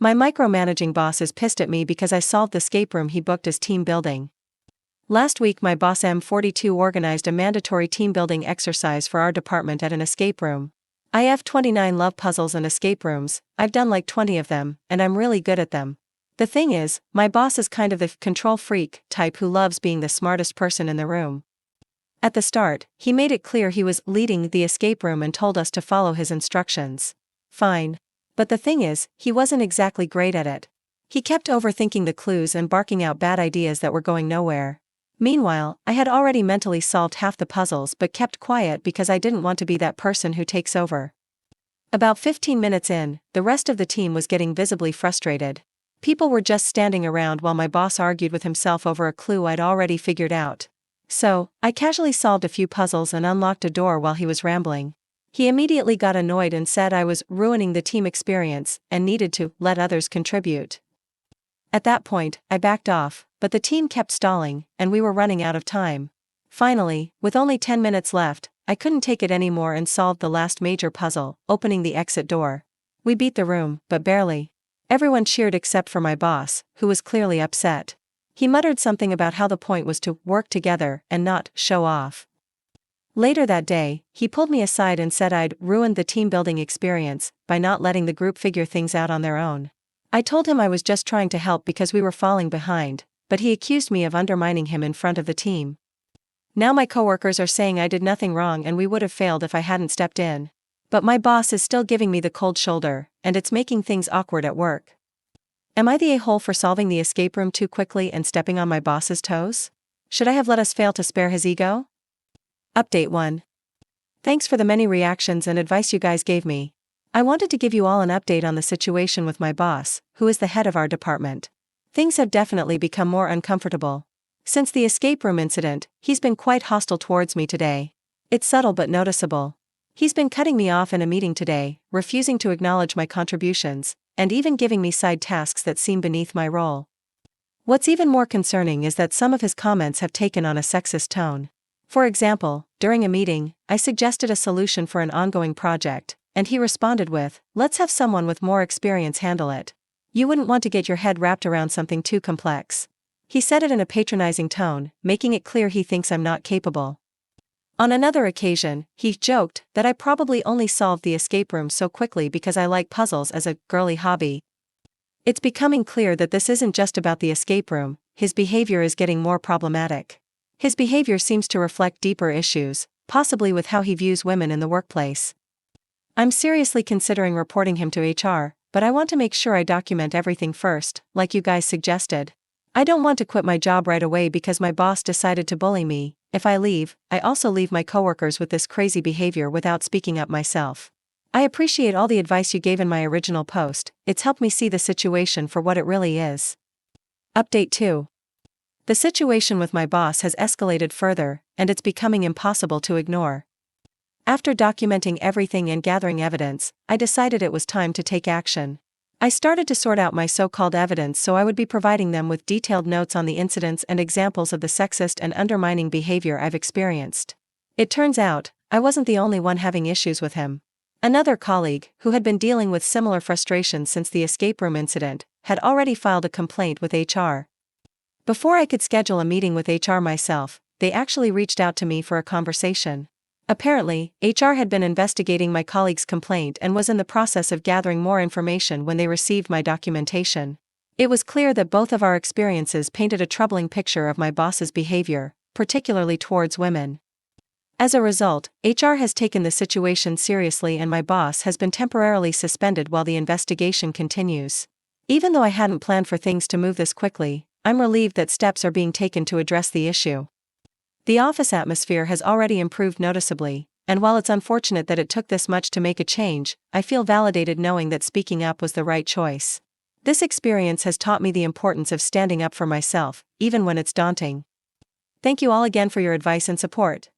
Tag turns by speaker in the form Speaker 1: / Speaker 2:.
Speaker 1: My micromanaging boss is pissed at me because I solved the escape room he booked as team building. Last week my boss M42 organized a mandatory team building exercise for our department at an escape room. I have 29 love puzzles and escape rooms, I've done like 20 of them, and I'm really good at them. The thing is, my boss is kind of the control freak type who loves being the smartest person in the room. At the start, he made it clear he was leading the escape room and told us to follow his instructions. Fine. But the thing is, he wasn't exactly great at it. He kept overthinking the clues and barking out bad ideas that were going nowhere. Meanwhile, I had already mentally solved half the puzzles but kept quiet because I didn't want to be that person who takes over. About 15 minutes in, the rest of the team was getting visibly frustrated. People were just standing around while my boss argued with himself over a clue I'd already figured out. So, I casually solved a few puzzles and unlocked a door while he was rambling. He immediately got annoyed and said I was ruining the team experience and needed to let others contribute. At that point, I backed off, but the team kept stalling, and we were running out of time. Finally, with only 10 minutes left, I couldn't take it anymore and solved the last major puzzle, opening the exit door. We beat the room, but barely. Everyone cheered except for my boss, who was clearly upset. He muttered something about how the point was to work together and not show off. Later that day, he pulled me aside and said I'd ruined the team building experience by not letting the group figure things out on their own. I told him I was just trying to help because we were falling behind, but he accused me of undermining him in front of the team. Now my coworkers are saying I did nothing wrong and we would have failed if I hadn't stepped in. But my boss is still giving me the cold shoulder, and it's making things awkward at work. Am I the a-hole for solving the escape room too quickly and stepping on my boss's toes? Should I have let us fail to spare his ego? Update 1. Thanks for the many reactions and advice you guys gave me. I wanted to give you all an update on the situation with my boss, who is the head of our department. Things have definitely become more uncomfortable. Since the escape room incident, he's been quite hostile towards me today. It's subtle but noticeable. He's been cutting me off in a meeting today, refusing to acknowledge my contributions, and even giving me side tasks that seem beneath my role. What's even more concerning is that some of his comments have taken on a sexist tone. For example, during a meeting, I suggested a solution for an ongoing project, and he responded with, "Let's have someone with more experience handle it. You wouldn't want to get your head wrapped around something too complex." He said it in a patronizing tone, making it clear he thinks I'm not capable. On another occasion, he joked that I probably only solved the escape room so quickly because I like puzzles as a girly hobby. It's becoming clear that this isn't just about the escape room, his behavior is getting more problematic. His behavior seems to reflect deeper issues, possibly with how he views women in the workplace. I'm seriously considering reporting him to HR, but I want to make sure I document everything first, like you guys suggested. I don't want to quit my job right away because my boss decided to bully me. If I leave, I also leave my coworkers with this crazy behavior without speaking up myself. I appreciate all the advice you gave in my original post, it's helped me see the situation for what it really is. Update 2. The situation with my boss has escalated further, and it's becoming impossible to ignore. After documenting everything and gathering evidence, I decided it was time to take action. I started to sort out my so-called evidence so I would be providing them with detailed notes on the incidents and examples of the sexist and undermining behavior I've experienced. It turns out, I wasn't the only one having issues with him. Another colleague, who had been dealing with similar frustrations since the escape room incident, had already filed a complaint with HR. Before I could schedule a meeting with HR myself, they actually reached out to me for a conversation. Apparently, HR had been investigating my colleague's complaint and was in the process of gathering more information when they received my documentation. It was clear that both of our experiences painted a troubling picture of my boss's behavior, particularly towards women. As a result, HR has taken the situation seriously and my boss has been temporarily suspended while the investigation continues. Even though I hadn't planned for things to move this quickly, I'm relieved that steps are being taken to address the issue. The office atmosphere has already improved noticeably, and while it's unfortunate that it took this much to make a change, I feel validated knowing that speaking up was the right choice. This experience has taught me the importance of standing up for myself, even when it's daunting. Thank you all again for your advice and support.